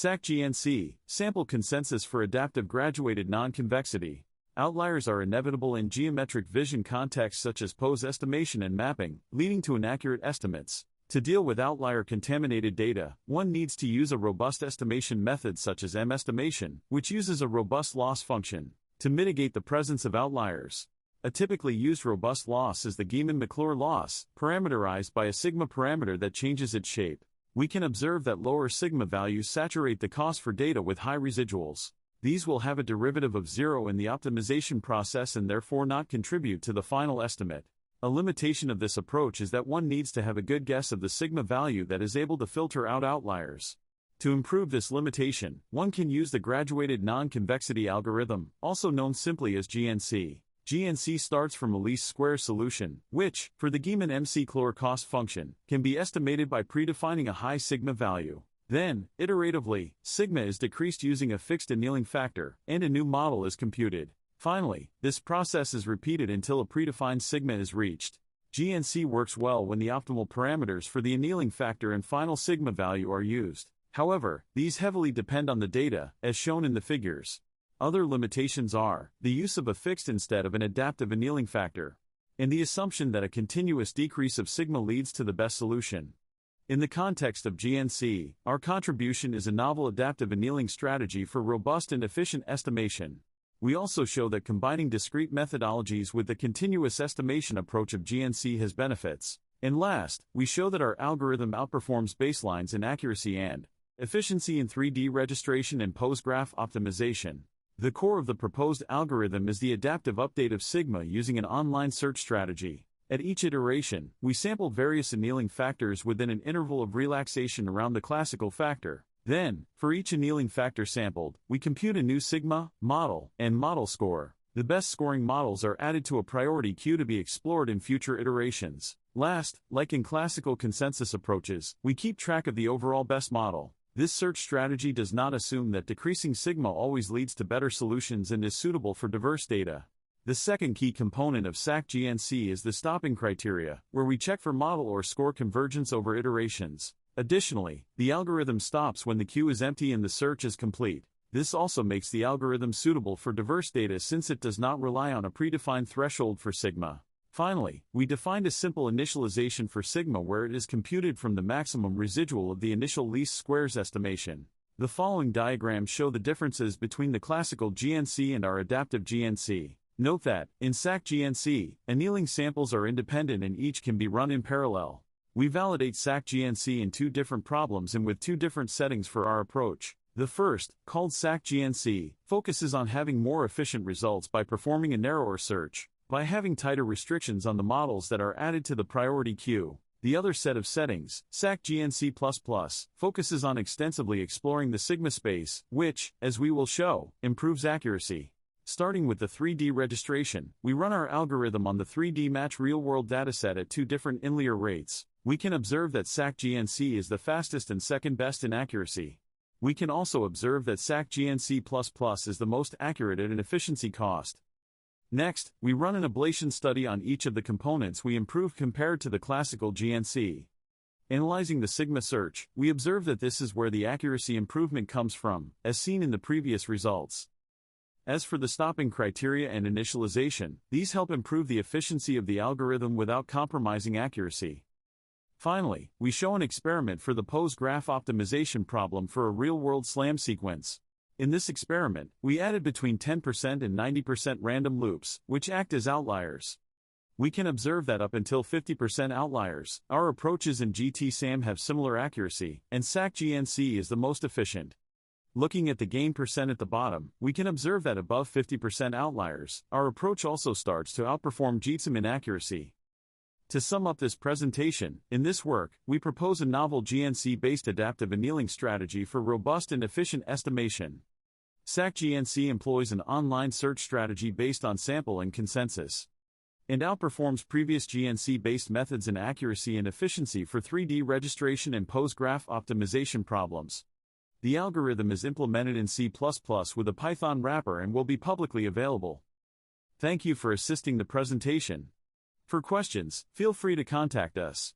SAC-GNC, Sample Consensus for Adaptive Graduated Non-Convexity. Outliers are inevitable in geometric vision contexts such as pose estimation and mapping, leading to inaccurate estimates. To deal with outlier-contaminated data, one needs to use a robust estimation method such as M-estimation, which uses a robust loss function to mitigate the presence of outliers. A typically used robust loss is the Geman-McClure loss, parameterized by a sigma parameter that changes its shape. We can observe that lower sigma values saturate the cost for data with high residuals. These will have a derivative of 0 in the optimization process and therefore not contribute to the final estimate. A limitation of this approach is that one needs to have a good guess of the sigma value that is able to filter out outliers. To improve this limitation, one can use the graduated non-convexity algorithm, also known simply as GNC. GNC starts from a least squares solution, which, for the Geman-McClure cost function, can be estimated by predefining a high sigma value. Then, iteratively, sigma is decreased using a fixed annealing factor, and a new model is computed. Finally, this process is repeated until a predefined sigma is reached. GNC works well when the optimal parameters for the annealing factor and final sigma value are used. However, these heavily depend on the data, as shown in the figures. Other limitations are the use of a fixed instead of an adaptive annealing factor, and the assumption that a continuous decrease of sigma leads to the best solution. In the context of GNC, our contribution is a novel adaptive annealing strategy for robust and efficient estimation. We also show that combining discrete methodologies with the continuous estimation approach of GNC has benefits. And last, we show that our algorithm outperforms baselines in accuracy and efficiency in 3D registration and pose graph optimization. The core of the proposed algorithm is the adaptive update of sigma using an online search strategy. At each iteration, we sample various annealing factors within an interval of relaxation around the classical factor. Then, for each annealing factor sampled, we compute a new sigma, model, and model score. The best scoring models are added to a priority queue to be explored in future iterations. Last, like in classical consensus approaches, we keep track of the overall best model. This search strategy does not assume that decreasing sigma always leads to better solutions and is suitable for diverse data. The second key component of SAC-GNC is the stopping criteria, where we check for model or score convergence over iterations. Additionally, the algorithm stops when the queue is empty and the search is complete. This also makes the algorithm suitable for diverse data since it does not rely on a predefined threshold for sigma. Finally, we defined a simple initialization for sigma where it is computed from the maximum residual of the initial least squares estimation. The following diagrams show the differences between the classical GNC and our adaptive GNC. Note that, in SAC-GNC, annealing samples are independent and each can be run in parallel. We validate SAC-GNC in two different problems and with two different settings for our approach. The first, called SAC-GNC, focuses on having more efficient results by performing a narrower search, by having tighter restrictions on the models that are added to the priority queue. The other set of settings, SAC-GNC++, focuses on extensively exploring the sigma space, which, as we will show, improves accuracy. Starting with the 3D registration, we run our algorithm on the 3D match real-world dataset at two different in-lier rates. We can observe that SAC-GNC is the fastest and second best in accuracy. We can also observe that SAC-GNC++ is the most accurate at an efficiency cost. Next, we run an ablation study on each of the components we improved compared to the classical GNC. Analyzing the sigma search, we observe that this is where the accuracy improvement comes from, as seen in the previous results. As for the stopping criteria and initialization, these help improve the efficiency of the algorithm without compromising accuracy. Finally, we show an experiment for the pose graph optimization problem for a real-world SLAM sequence. In this experiment, we added between 10% and 90% random loops, which act as outliers. We can observe that up until 50% outliers, our approaches in GT-SAM have similar accuracy, and SAC-GNC is the most efficient. Looking at the gain percent at the bottom, we can observe that above 50% outliers, our approach also starts to outperform GT-SAM in accuracy. To sum up this presentation, in this work, we propose a novel GNC-based adaptive annealing strategy for robust and efficient estimation. SAC-GNC employs an online search strategy based on sample and consensus, and outperforms previous GNC-based methods in accuracy and efficiency for 3D registration and pose graph optimization problems. The algorithm is implemented in C++ with a Python wrapper and will be publicly available. Thank you for assisting the presentation. For questions, feel free to contact us.